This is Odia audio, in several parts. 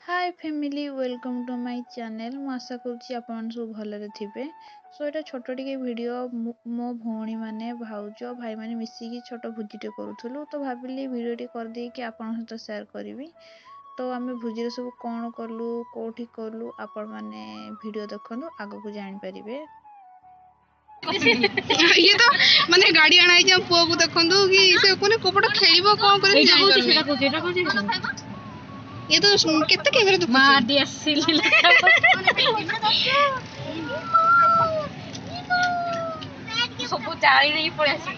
Hi family welcome to my channel मु आशा करुँची आपण सब भलरे थिबे। सो एटा छोट टिके वीडियो मो भौणी माने भाउज भाई माने मिसिकी छोट भोजीटे करूथुलु तो भाबिली वीडियो टी कर दे कि आपण सहित शेयर करबी। तो आमे भोजी सब कोन करलु कोठी करलु आपण माने वीडियो देखंतु आगो को जानि परिबे। ये तो माने गाड़ी आना है पुआ को देखंतु कि से कोने कोपड़ खेलिबो कोन करे जानि पारबे। एटा कोची ये तो केते कैमरा दुख मार दिया सिली लगा सब जाली नहीं पड़े आसी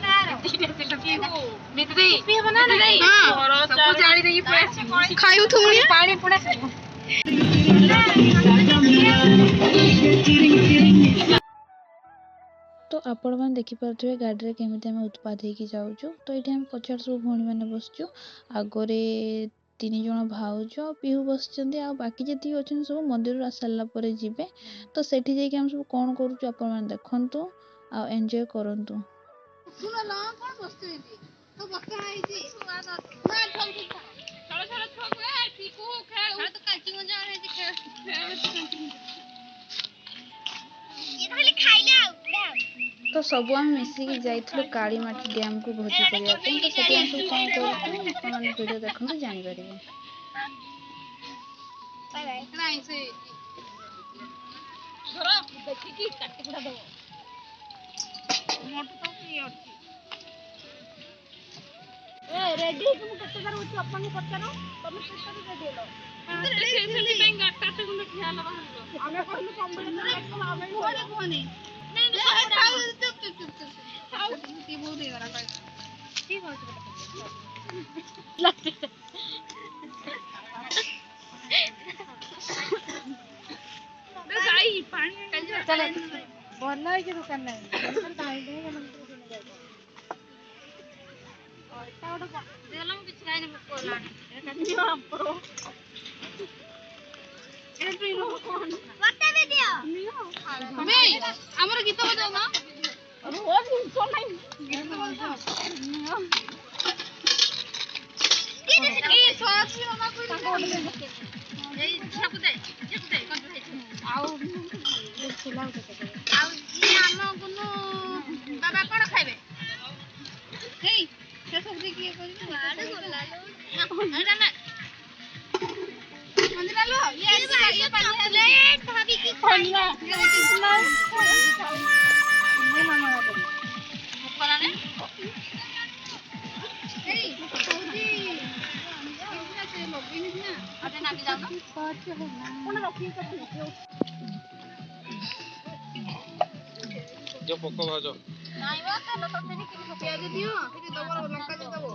मित्री पी बना नहीं हां सब जाली नहीं पड़े आसी खाइउ थुमणी पानी पड़े तो आपण मैंने देखिपे गाड़ी केमी आम उत्पाद होगी जाऊँ। तो ये आम पचार सब भौणी मैंने बसचु आगरे 3 जन भाउज पीहू बस बाकी जी अच्छे सब मंदिर आस सारापर जी तो सेठी जाकि आम सब कौन करूँ आपण मैंने देखु आ एंजॉय करंतु। तो सब आम मिसिकी जाइथिलु कालीमाटी डैम को भोजी करिया पे तो सेठी हम सब कौन करूँ आपण वीडियो देखंतु जानि परिबे। रेडी तुम कते बार होछ अपन पचारो तुम सेटर रेडी हेलो से पे गाटा से गुंड खिया लबा हमें कहलु कंप्लीट आमे कोने नहीं चुप हाउ की बोल दे गरा ठीक हो लगते गाई पानी चले बोलना है कि दुकान नहीं टाइम दे ଆମର ଗୀତ ବଜାଉ ନା ବାବା କଣ ଖାଇବେ ହେଇ ସେ ସବୁ କିଏ କରିବ ଏଟା ନା मंदिर लो ये चॉकलेट भाभी की खाना ये मामा का मुकला ने ए सौदी कितना से लोगी ना अटे ना भी जाओ कोन रखी कर जो पक्का भाजो नहीं बा तो तेरी कि प्याज दियो कि दबो लंका दबो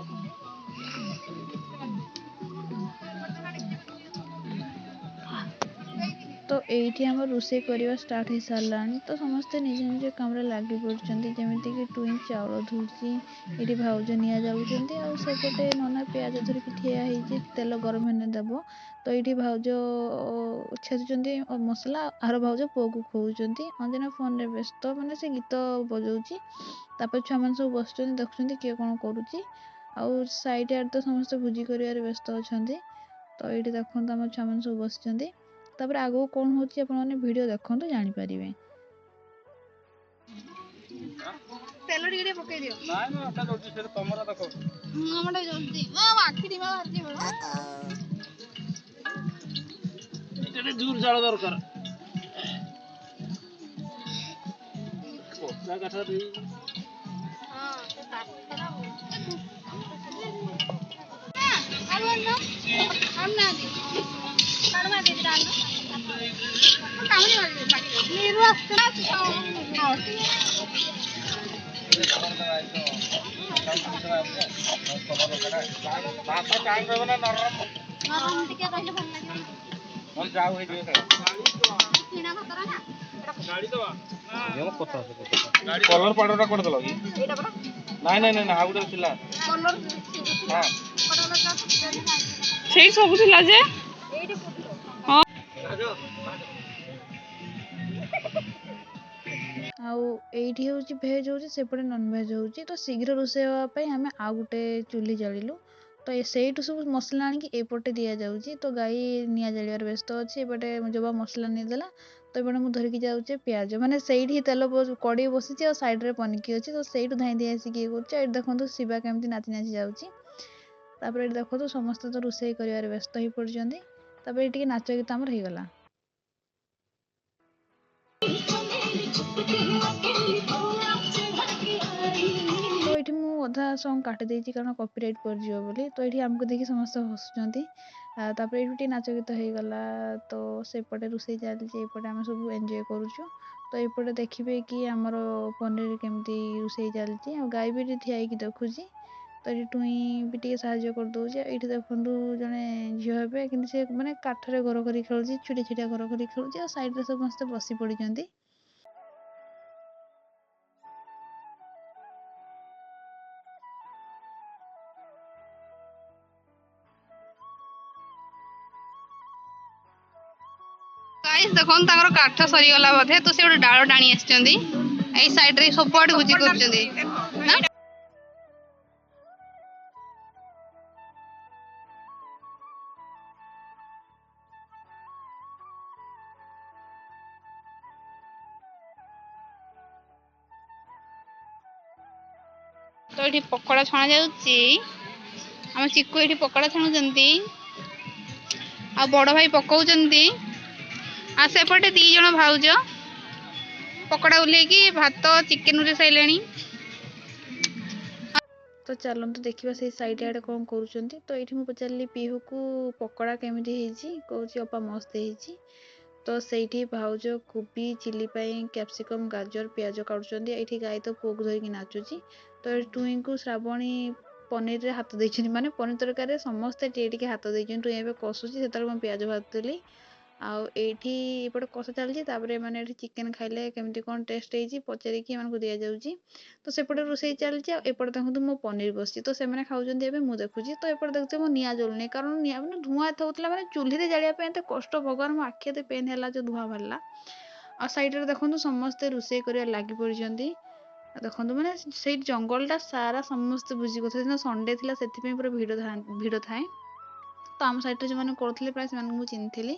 तो ये आम रोसे करवा स्टार्ट हो सारा तो समस्ते निज निज काम लगी पड़ती कि टुईन चाउल धुची ये भाउज निया जापटे नना पियाज धरिकी ठिया हो तेल गरम होने देव तो ये भाउज छेदुंट मसला आर भाउज पुआ को खुआउंट अंजना फोन रे व्यस्त मैंने से गीत बजाऊँगी छुआ मैंने सब बस देखुं किए कौन करुच्ची आउ साइड आड़ तो समस्ते भोजी कर व्यस्त अच्छा तो ये देखते आम छुआ मैंने सब बस तापर आगो कौन होची आपण माने वीडियो देखंतु जानि परिबे। तेल टिके पके दियो नाय ना आता जल्दी से तमरा देखो हमटा जल्दी आखिरी में भारती बड़ा एटे दूर जाळ दरकार कोसा काठा दे हां से काटरा आलू ना हम ना दे काढवा दे डाल कामणी वाली पाणी नीरू असतो बापा काम करबो ना नरम नरम टिके रहले भल लागे हम जाऊ हे दियो किना खतरा ना गाड़ी दवा यो कोथा से गाड़ी कलर पाडोटा कोड दलो एटा बरा नाय नाय नाय आउडर थिला कलर हां कलर का সেই ସବୁ ଥିଲା ଯେ एटी फुटलो हां आईटी हूँ भेज होपटे नॉन भेज हो तो शीघ्र रोषे आम आउ गोटे चूल्ही जालु तो ସେଇଠୁ ସବୁ ମସଲା ଆଣିକି ଏପଟେ ଦିଆଯାଉଛି। ତ ଗାଈ ନିଆଁ ଜାଳିବାରେ ବ୍ୟସ୍ତ ଅଛି, ଏପଟେ ଯୋବା ମସଲା ନେଇଦେଲା। ତ ଏପଟେ ମୁଁ ଧରିକି ଯାଉଛି ପିଆଜ, ମାନେ ସେଇଠି ତେଲ କଡ଼େଇ ବସିଛି ଆଉ ସାଇଡ଼ରେ ପନିକି ଅଛି। ତ ସେଇଠୁ ଧାଇଁ ଧାଇଁ ଆସିକି ଇଏ କରୁଛି। ଏଇଠି ଦେଖନ୍ତୁ ଶିବା କେମିତି ନାଚି ନାଚି ଯାଉଛି। ତାପରେ ଏଠି ଦେଖନ୍ତୁ ସମସ୍ତେ ତ ରୋଷେଇ କରିବାରେ ବ୍ୟସ୍ତ ହେଇ ପଡ଼ିଛନ୍ତି। ତାପରେ ଏଠି ଟିକେ ନାଚ ଗୀତ ଆମର ହେଇଗଲା। ତ ଏଇଠି ମୁଁ ଅଧା ସଙ୍ଗ କାଟି ଦେଇଛି କାରଣ କପିରାଇଟ୍ ପଡ଼ିଯିବ ବୋଲି। ତ ଏଇଠି ଆମକୁ ଦେଖି ସମସ୍ତେ ହସୁଛନ୍ତି। ତାପରେ ଏଇଠି ଟିକେ ନାଚ ଗୀତ ହେଇଗଲା। ତ ସେପଟେ ରୋଷେଇ ଚାଲିଛି, ଏପଟେ ଆମେ ସବୁ ଏନ୍ଜୟ କରୁଛୁ। ତ ଏପଟେ ଦେଖିବେ କି ଆମର ପନିର କେମିତି ରୋଷେଇ ଚାଲିଛି, ଆଉ ଗାଈ ବି ଏଠି ଠିଆ ହେଇକି ଦେଖୁଛି। ତ ଏଠି ଟୁଇଁ ବି ଟିକେ ସାହାଯ୍ୟ କରିଦେଉଛି। ଏଇଠି ଦେଖନ୍ତୁ ଜଣେ ଝିଅ ହେବେ, କିନ୍ତୁ ସେ ମାନେ କାଠରେ ଘର କରି ଖେଳୁଛି, ଛୋଟିଆ ଛୋଟିଆ ଘର କରି ଖେଳୁଛି। ଆଉ ସାଇଡ଼ରେ ସମସ୍ତେ ବସି ପଡ଼ିଛନ୍ତି। ଗାଇସ୍ ଦେଖନ୍ତୁ ତାଙ୍କର କାଠ ସରିଗଲା ବୋଧେ, ତ ସେ ଗୋଟେ ଡାଳ ଟାଣି ଆସିଛନ୍ତି। ଏଇ ସାଇଡରେ ସବୁଆଡେ ଭୋଜି କରୁଛନ୍ତି। ତ ଏଠି ପକୋଡା ଛଣା ଯାଉଛି। ଆମ ଚିକୁ ଏଠି ପକୋଡା ଛାଣୁଛନ୍ତି, ଆଉ ବଡ ଭାଇ ପକଉଛନ୍ତି। ଆଉ ସେପଟେ 2 ଜଣ ଭାଉଜ ପକୋଡା ଓହ୍ଲେଇକି ଭାତ ଚିକେନ ରେ ସାଇଲେଣି। ତ ଚାଲନ୍ତୁ ଦେଖିବା ସେଇ ସାଇଡ୍ ଆଡ଼େ କ'ଣ କରୁଛନ୍ତି। ତ ଏଇଠି ମୁଁ ପଚାରିଲି ପିହୁକୁ ପକୋଡ଼ା କେମିତି ହେଇଛି, କହୁଛି ଅପା ମସ୍ତ ହେଇଛି। ତ ସେଇଠି ଭାଉଜ କୋବି ଚିଲି ପାଇଁ କ୍ୟାପ୍ସିକମ୍ ଗାଜର ପିଆଜ କାଟୁଛନ୍ତି। ଏଇଠି ଗାଈ ତ ପୁଅକୁ ଧରିକି ନାଚୁଛି। ତ ଏଠି ଟୁଇଙ୍କୁ ଶ୍ରାବଣୀ ପନିରରେ ହାତ ଦେଇଛନ୍ତି, ମାନେ ପନିର ତରକାରୀରେ ସମସ୍ତେ ଟିକେ ଟିକେ ହାତ ଦେଇଛନ୍ତି। ଟୁଇଁ ଏବେ କଷୁଛି, ସେତେବେଳେ ମୁଁ ପିଆଜ ଭାଜୁଥିଲି। ଆଉ ଏଇଠି ଏପଟେ କଷା ଚାଲିଛି। ତାପରେ ମାନେ ଏଠି ଚିକେନ ଖାଇଲେ କେମିତି କ'ଣ ଟେଷ୍ଟ ହେଇଛି ପଚାରିକି ଏମାନଙ୍କୁ ଦିଆଯାଉଛି। ତ ସେପଟେ ରୋଷେଇ ଚାଲିଛି, ଆଉ ଏପଟେ ଦେଖନ୍ତୁ ମୋ ପନିର ବସିଛି। ତ ସେମାନେ ଖାଉଛନ୍ତି, ଏବେ ମୁଁ ଦେଖୁଛି। ତ ଏପଟେ ଦେଖୁଛି ମୋ ନିଆଁ ଜଳୁନି, କାରଣ ନିଆଁ ମାନେ ଧୂଆଁ ଏତେ ହେଉଥିଲା, ମାନେ ଚୁଲିରେ ଜାଳିବା ପାଇଁ ଏତେ କଷ୍ଟ। ଭଗବାନ, ମୋ ଆଖି ଏତେ ପେନ୍ ହେଲା ଯେ ଧୂଆଁ ବାହାରିଲା। ଆଉ ସାଇଡ଼ରେ ଦେଖନ୍ତୁ ସମସ୍ତେ ରୋଷେଇ କରିବାରେ ଲାଗି ପଡ଼ିଛନ୍ତି। ଦେଖନ୍ତୁ ମାନେ ସେଇଠି ଜଙ୍ଗଲଟା ସାରା ସମସ୍ତେ ଭୋଜି କରୁଥିଲେ। ସେଦିନ ସଣ୍ଡେ ଥିଲା, ସେଥିପାଇଁ ପୁରା ଭିଡ଼ ଥାଏ। ତ ଆମ ସାଇଡ଼ରେ ଯେଉଁମାନେ କରୁଥିଲେ ପ୍ରାୟ ସେମାନଙ୍କୁ ମୁଁ ଚିହ୍ନିଥିଲି।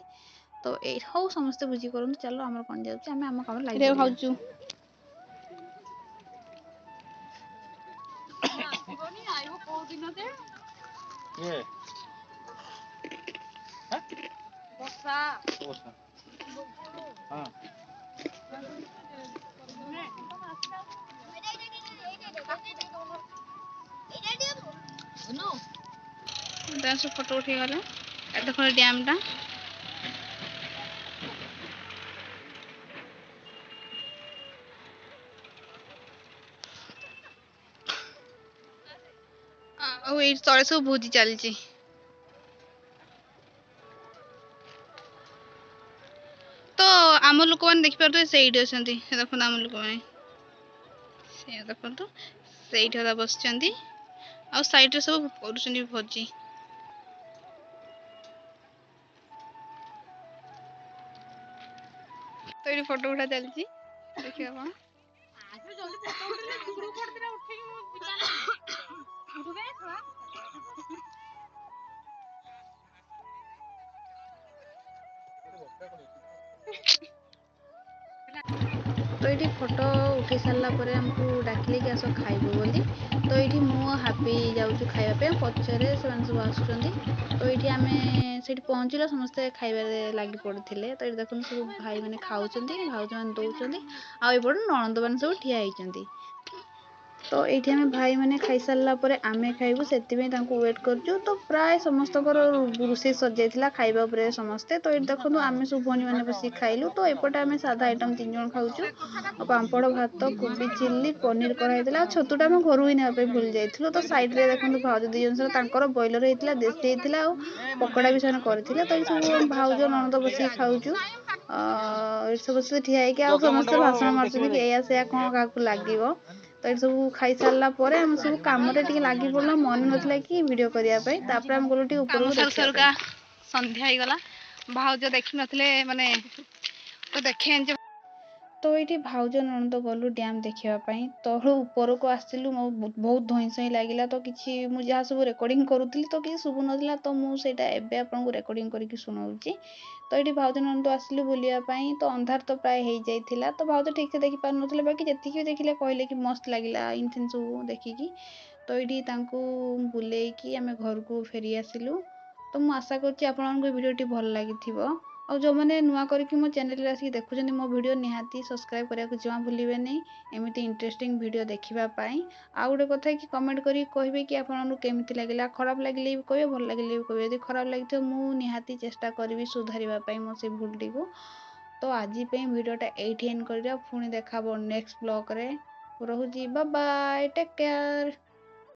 ତ ଏଇ ହଉ ସମସ୍ତେ ଭୋଜି କରନ୍ତୁ, ଚାଲ ଆମର କ'ଣ ଯାଉଛି, ଆମେ ଆମ କାମରେ ଲାଗି ଭାଉଛୁ ସବୁ ଫଟୋ ଉଠେଇଗଲେ। ଏଟା ଦେଖ ଡ୍ୟାମ୍ ଟା। ଆଉ ଏଇ ତଳେ ସବୁ ଭୋଜି ଚାଲିଛି। ତ ଆମ ଲୋକମାନେ ଦେଖିପାରୁଥିବେ ସେଇଠି ଅଛନ୍ତି। ଦେଖନ୍ତୁ ଆମ ଲୋକମାନେ ସେ ଦେଖନ୍ତୁ ସେଇଠି ଅଧା ବସିଛନ୍ତି, ଆଉ ସାଇଡରେ ସବୁ କରୁଛନ୍ତି ଭୋଜି। ତ ଏଇଠି ଫଟୋ ଉଠା ଚାଲିଛି, ଦେଖିବା କ'ଣ। ତ ଏଇଠି ଫଟୋ ଉଠେଇ ସାରିଲା ପରେ ଆମକୁ ଡାକିଲେ କି ଆସ ଖାଇବୁ ବୋଲି। ତ ଏଇଠି ମୁଁ ହାପି ଯାଉଛୁ ଖାଇବା ପାଇଁ, ପଛରେ ସେମାନେ ସବୁ ଆସୁଛନ୍ତି। ତ ଏଇଠି ଆମେ ସେଇଠି ପହଞ୍ଚିଲେ ସମସ୍ତେ ଖାଇବାରେ ଲାଗି ପଡ଼ିଥିଲେ। ତ ଏଇଠି ଦେଖନ୍ତୁ ସବୁ ଭାଇମାନେ ଖାଉଛନ୍ତି, ଭାଉଜମାନେ ଦେଉଛନ୍ତି, ଆଉ ଏପଟେ ନଣନ୍ଦମାନେ ସବୁ ଠିଆ ହେଇଛନ୍ତି। ତ ଏଇଠି ଆମେ ଭାଇମାନେ ଖାଇସାରିଲା ପରେ ଆମେ ଖାଇବୁ, ସେଥିପାଇଁ ତାଙ୍କୁ ୱେଟ୍ କରୁଛୁ। ତ ପ୍ରାୟ ସମସ୍ତଙ୍କର ରୋଷେଇ ସରିଯାଇଥିଲା, ଖାଇବା ଉପରେ ସମସ୍ତେ। ତ ଏଇଠି ଦେଖନ୍ତୁ ଆମେ ସବୁ ଭଉଣୀମାନେ ବସିକି ଖାଇଲୁ। ତ ଏପଟେ ଆମେ ସାଧା ଆଇଟମ୍ 3 ଜଣ ଖାଉଛୁ। ଆଉ ପାମ୍ପଡ଼, ଭାତ, କୋବି ଚିଲ୍ଲି, ପନିର କରାହେଇଥିଲା। ଆଉ ଛତୁଟା ଆମେ ଘରୁ ହିଁ ନେବା ପାଇଁ ଭୁଲି ଯାଇଥିଲୁ। ତ ସାଇଡ଼ରେ ଦେଖନ୍ତୁ ଭାଉଜ 2 ଜଣ ତାଙ୍କର ବ୍ରଏଲର ହେଇଥିଲା, ଦେଶୀ ହେଇଥିଲା, ଆଉ ପକୋଡ଼ା ବି ସେମାନେ କରିଥିଲେ। ତ ଏଇଠି ସବୁ ଭାଉଜ ନଣନ୍ଦ ବସିକି ଖାଉଛୁ। ଏଇଠି ସମସ୍ତେ ଠିଆ ହେଇକି ଆଉ ସମସ୍ତେ ଭାଷଣ ମାରୁଛନ୍ତି କି ଏଇଆ ସେଇଆ କ'ଣ କାହାକୁ ଲାଗିବ। ତ ଏଇଠି ସବୁ ଖାଇସାରିଲା ପରେ ଆମେ ସବୁ କାମରେ ଟିକେ ଲାଗି ପଡ଼ିଲୁ, ମନେ ନଥିଲା କି ଭିଡ଼ିଓ କରିବା ପାଇଁ। ତାପରେ ଆମେ ଗଲୁ ଟିକେ କାମ ଉପରକୁ ସାରୁ ଦେଖିବା ସାରୁକା ପାଇଁ। ସନ୍ଧ୍ୟା ହେଇଗଲା। ଭାଉଜ ଦେଖିନଥିଲେ, ମାନେ ତ ଦେଖେନ୍ ଯେ ତ ଏଇଠି ଭାଉଜ ନଣନ୍ଦ ଗଲୁ ଡ୍ୟାମ୍ ଦେଖିବା ପାଇଁ। ତଳୁ ଉପରକୁ ଆସିଲୁ, ମୋ ବହୁତ ଧଇଁ ସଇଁ ଲାଗିଲା। ତ କିଛି ମୁଁ ଯାହା ସବୁ ରେକର୍ଡ଼ିଂ କରୁଥିଲି ତ କିଛି ଶୁଭୁନଥିଲା, ତ ମୁଁ ସେଇଟା ଏବେ ଆପଣଙ୍କୁ ରେକର୍ଡ଼ିଂ କରିକି ଶୁଣାଉଛି। ତ ଏଇଠି ଭାଉଜ ନଣନ୍ଦ ଆସିଲୁ ବୁଲିବା ପାଇଁ। ତ ଅନ୍ଧାର ତ ପ୍ରାୟ ହେଇଯାଇଥିଲା, ତ ଭାଉଜ ଠିକ୍ସେ ଦେଖିପାରୁନଥିଲେ, ବାକି ଯେତିକି ବି ଦେଖିଲେ କହିଲେ କି ମସ୍ତ ଲାଗିଲା ଇନ୍ ସବୁ ଦେଖିକି। ତ ଏଇଠି ତାଙ୍କୁ ବୁଲେଇକି ଆମେ ଘରକୁ ଫେରି ଆସିଲୁ। ତ ମୁଁ ଆଶା କରୁଛି ଆପଣମାନଙ୍କୁ ଏ ଭିଡ଼ିଓଟି ଭଲ ଲାଗିଥିବ। ଆଉ ଯେଉଁମାନେ ନୂଆ କରିକି ମୋ ଚ୍ୟାନେଲରେ ଆସିକି ଦେଖୁଛନ୍ତି ମୋ ଭିଡ଼ିଓ, ନିହାତି ସବସ୍କ୍ରାଇବ୍ କରିବାକୁ ଜମା ଭୁଲିବେନି ଏମିତି ଇଣ୍ଟରେଷ୍ଟିଂ ଭିଡ଼ିଓ ଦେଖିବା ପାଇଁ। ଆଉ ଗୋଟେ କଥା କି କମେଣ୍ଟ କରିକି କହିବେ କି ଆପଣଙ୍କୁ କେମିତି ଲାଗିଲା। ଖରାପ ଲାଗିଲେ ବି କହିବେ, ଭଲ ଲାଗିଲେ ବି କହିବେ। ଯଦି ଖରାପ ଲାଗିଥିବ ମୁଁ ନିହାତି ଚେଷ୍ଟା କରିବି ସୁଧାରିବା ପାଇଁ ମୋ ସେ ଭୁଲଟିକୁ। ତ ଆଜି ପାଇଁ ଭିଡ଼ିଓଟା ଏଇଠି ଏଣ୍ଡ କରିବା। ପୁଣି ଦେଖା ହେବ ନେକ୍ସଟ ବ୍ଲଗ୍ରେ। ରହୁଛି, ବାଏ ବାଏ, ଟେକ୍ କେୟାର।